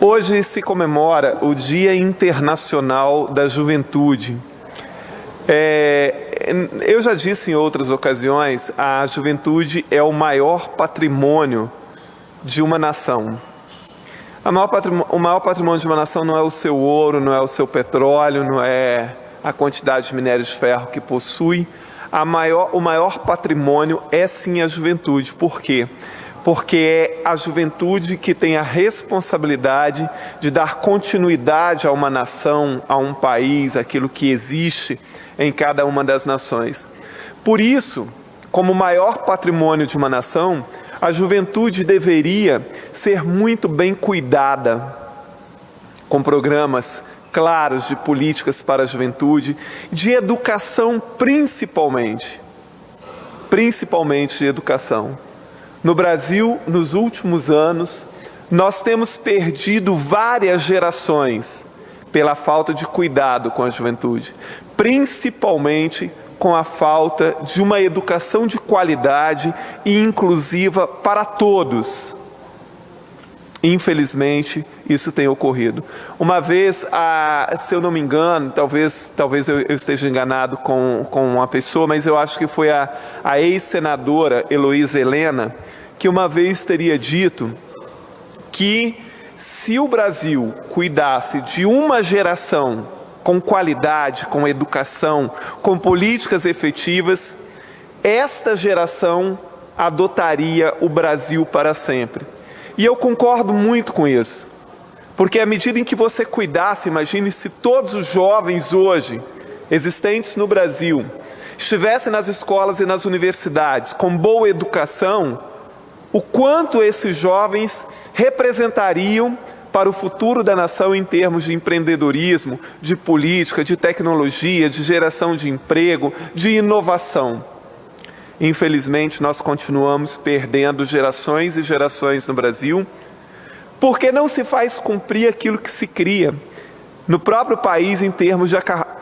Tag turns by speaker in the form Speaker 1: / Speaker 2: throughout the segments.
Speaker 1: Hoje se comemora o Dia Internacional da Juventude. Eu já disse em outras ocasiões, a juventude é o maior patrimônio de uma nação. O maior patrimônio de uma nação não é o seu ouro, não é o seu petróleo, não é a quantidade de minério de ferro que possui. O maior patrimônio é sim a juventude. Por quê? Porque é a juventude que tem a responsabilidade de dar continuidade a uma nação, a um país, aquilo que existe em cada uma das nações. Por isso, como maior patrimônio de uma nação, a juventude deveria ser muito bem cuidada, com programas claros de políticas para a juventude, de educação principalmente de educação. No Brasil, nos últimos anos, nós temos perdido várias gerações pela falta de cuidado com a juventude, principalmente com a falta de uma educação de qualidade e inclusiva para todos. Infelizmente, isso tem ocorrido. Uma vez, se eu não me engano, talvez eu esteja enganado com uma pessoa, mas eu acho que foi a ex-senadora Heloísa Helena, que uma vez teria dito que se o Brasil cuidasse de uma geração com qualidade, com educação, com políticas efetivas, esta geração adotaria o Brasil para sempre. E eu concordo muito com isso, porque à medida em que você cuidasse, imagine se todos os jovens hoje existentes no Brasil estivessem nas escolas e nas universidades com boa educação, o quanto esses jovens representariam para o futuro da nação em termos de empreendedorismo, de política, de tecnologia, de geração de emprego, de inovação. Infelizmente, nós continuamos perdendo gerações e gerações no Brasil, porque não se faz cumprir aquilo que se cria no próprio país em termos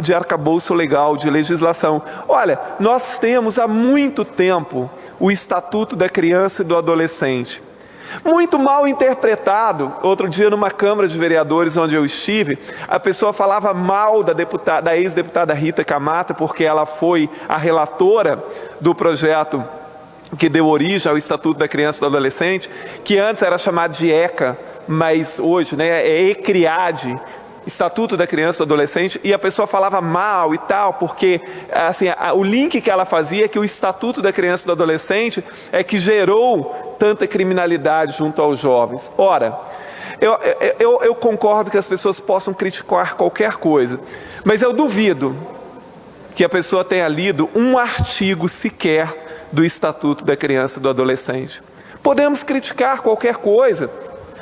Speaker 1: de arcabouço legal, de legislação. Olha, nós temos há muito tempo o Estatuto da Criança e do Adolescente, muito mal interpretado. Outro dia, numa Câmara de Vereadores onde eu estive, a pessoa falava mal da ex-deputada Rita Camata, porque ela foi a relatora do projeto que deu origem ao Estatuto da Criança e do Adolescente, que antes era chamado de ECA, mas hoje é ECRIAD, Estatuto da Criança e do Adolescente, e a pessoa falava mal e tal, porque assim, o link que ela fazia é que o Estatuto da Criança e do Adolescente é que gerou tanta criminalidade junto aos jovens. Ora, eu concordo que as pessoas possam criticar qualquer coisa, mas eu duvido que a pessoa tenha lido um artigo sequer do Estatuto da Criança e do Adolescente. Podemos criticar qualquer coisa.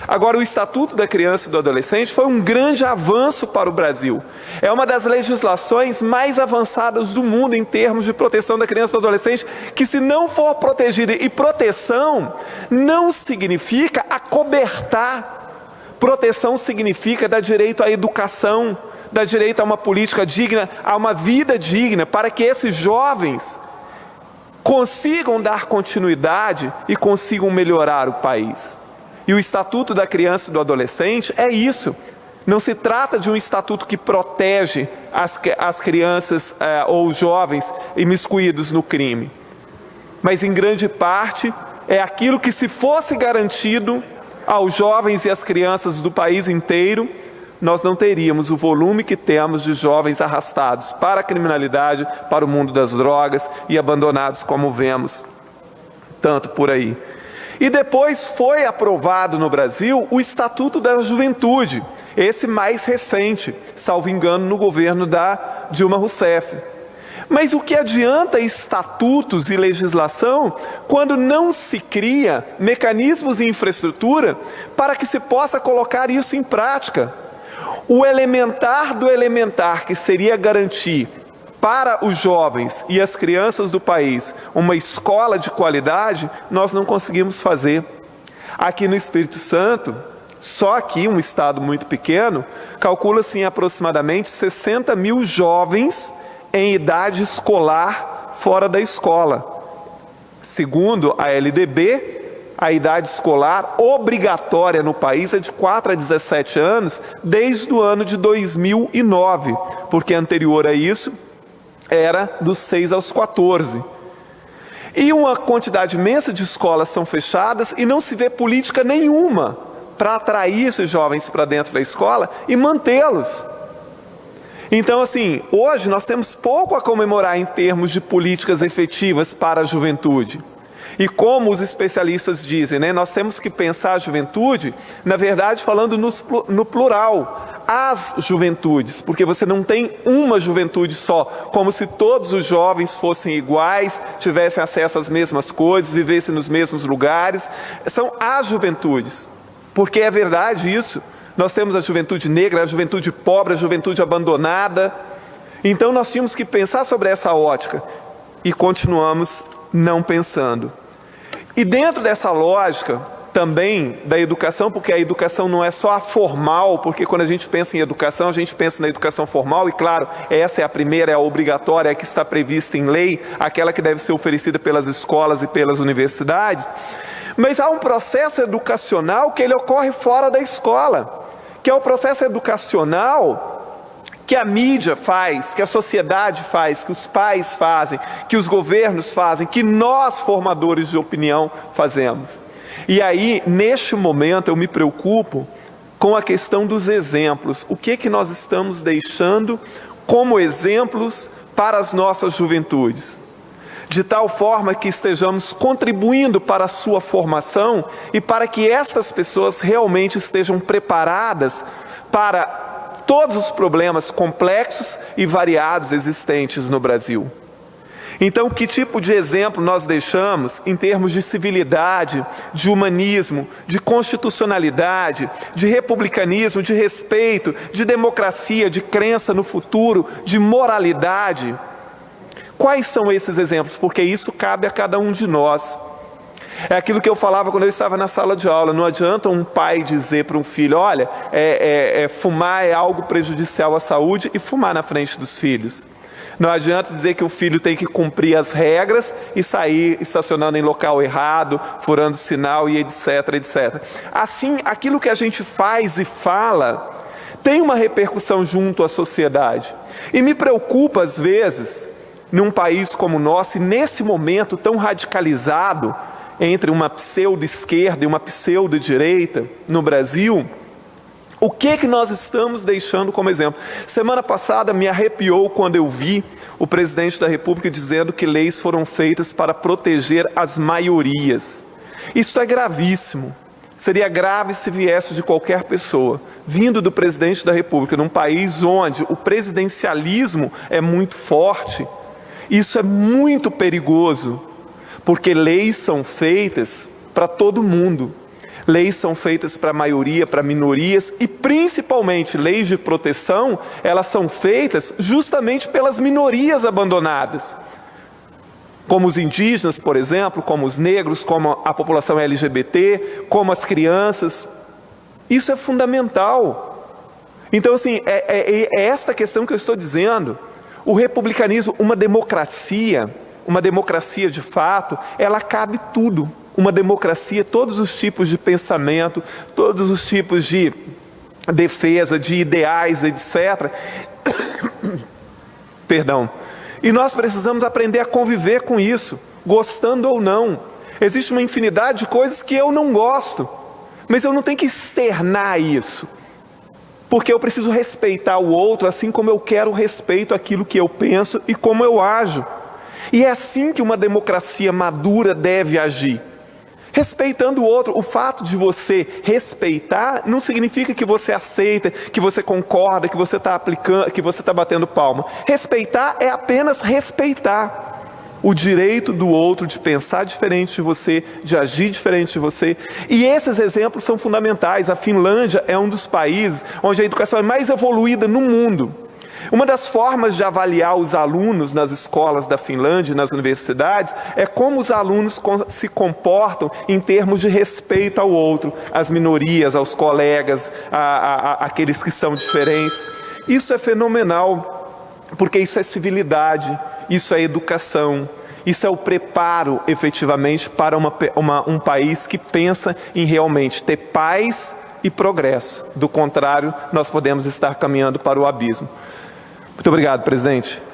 Speaker 1: Agora, o Estatuto da Criança e do Adolescente foi um grande avanço para o Brasil. É uma das legislações mais avançadas do mundo em termos de proteção da criança e do adolescente, que se não for protegida, e proteção não significa acobertar. Proteção significa dar direito à educação, dar direito a uma política digna, a uma vida digna, para que esses jovens consigam dar continuidade e consigam melhorar o país. E o Estatuto da Criança e do Adolescente é isso. Não se trata de um estatuto que protege as crianças ou os jovens imiscuídos no crime. Mas, em grande parte, é aquilo que, se fosse garantido aos jovens e às crianças do país inteiro, nós não teríamos o volume que temos de jovens arrastados para a criminalidade, para o mundo das drogas e abandonados, como vemos tanto por aí. E depois foi aprovado no Brasil o Estatuto da Juventude, esse mais recente, salvo engano, no governo da Dilma Rousseff. Mas o que adianta estatutos e legislação quando não se cria mecanismos e infraestrutura para que se possa colocar isso em prática? O elementar do elementar, que seria garantir para os jovens e as crianças do país uma escola de qualidade, nós não conseguimos fazer. Aqui no Espírito Santo, só aqui, um estado muito pequeno, calcula-se em aproximadamente 60 mil jovens em idade escolar fora da escola. Segundo a LDB, a idade escolar obrigatória no país é de 4 a 17 anos, desde o ano de 2009, porque anterior a isso era dos 6 aos 14. E uma quantidade imensa de escolas são fechadas e não se vê política nenhuma para atrair esses jovens para dentro da escola e mantê-los. Então, assim, hoje nós temos pouco a comemorar em termos de políticas efetivas para a juventude. E como os especialistas dizem, né, nós temos que pensar a juventude, na verdade, falando no plural, as juventudes, porque você não tem uma juventude só, como se todos os jovens fossem iguais, tivessem acesso às mesmas coisas, vivessem nos mesmos lugares. São as juventudes, porque é verdade isso. Nós temos a juventude negra, a juventude pobre, a juventude abandonada. Então nós tínhamos que pensar sobre essa ótica e continuamos não pensando. E dentro dessa lógica também da educação, porque a educação não é só a formal, porque quando a gente pensa em educação, a gente pensa na educação formal, e claro, essa é a primeira, é a obrigatória, é a que está prevista em lei, aquela que deve ser oferecida pelas escolas e pelas universidades. Mas há um processo educacional que ele ocorre fora da escola, que é o processo educacional que a mídia faz, que a sociedade faz, que os pais fazem, que os governos fazem, que nós, formadores de opinião, fazemos. E aí, neste momento, eu me preocupo com a questão dos exemplos. O que nós estamos deixando como exemplos para as nossas juventudes? De tal forma que estejamos contribuindo para a sua formação e para que estas pessoas realmente estejam preparadas para todos os problemas complexos e variados existentes no Brasil. Então, que tipo de exemplo nós deixamos em termos de civilidade, de humanismo, de constitucionalidade, de republicanismo, de respeito, de democracia, de crença no futuro, de moralidade? Quais são esses exemplos? Porque isso cabe a cada um de nós. É aquilo que eu falava quando eu estava na sala de aula. Não adianta um pai dizer para um filho, olha, fumar é algo prejudicial à saúde, e fumar na frente dos filhos. Não adianta dizer que o filho tem que cumprir as regras e sair estacionando em local errado, furando sinal e etc, etc. Assim, aquilo que a gente faz e fala tem uma repercussão junto à sociedade. E me preocupa, às vezes, num país como o nosso, e nesse momento tão radicalizado, entre uma pseudo-esquerda e uma pseudo-direita no Brasil, o que nós estamos deixando como exemplo? Semana passada me arrepiou quando eu vi o presidente da República dizendo que leis foram feitas para proteger as maiorias. Isso é gravíssimo. Seria grave se viesse de qualquer pessoa, vindo do presidente da República, num país onde o presidencialismo é muito forte. Isso é muito perigoso, porque leis são feitas para todo mundo. Leis são feitas para a maioria, para minorias, e principalmente leis de proteção, elas são feitas justamente pelas minorias abandonadas. Como os indígenas, por exemplo, como os negros, como a população LGBT, como as crianças. Isso é fundamental. Então, assim, é esta questão que eu estou dizendo. O republicanismo, uma democracia de fato, ela cabe tudo. Uma democracia, todos os tipos de pensamento, todos os tipos de defesa, de ideais, etc. Perdão. E nós precisamos aprender a conviver com isso, gostando ou não. Existe uma infinidade de coisas que eu não gosto, mas eu não tenho que externar isso. Porque eu preciso respeitar o outro, assim como eu quero respeito àquilo que eu penso e como eu ajo. E é assim que uma democracia madura deve agir. Respeitando o outro. O fato de você respeitar não significa que você aceita, que você concorda, que você está aplicando, que você está batendo palma. Respeitar é apenas respeitar o direito do outro de pensar diferente de você, de agir diferente de você. E esses exemplos são fundamentais. A Finlândia é um dos países onde a educação é mais evoluída no mundo. Uma das formas de avaliar os alunos nas escolas da Finlândia, nas universidades, é como os alunos se comportam em termos de respeito ao outro, às minorias, aos colegas, àqueles que são diferentes. Isso é fenomenal, porque isso é civilidade, isso é educação, Isso é o preparo, efetivamente, para um país que pensa em realmente ter paz e progresso. Do contrário, nós podemos estar caminhando para o abismo. Muito obrigado, presidente.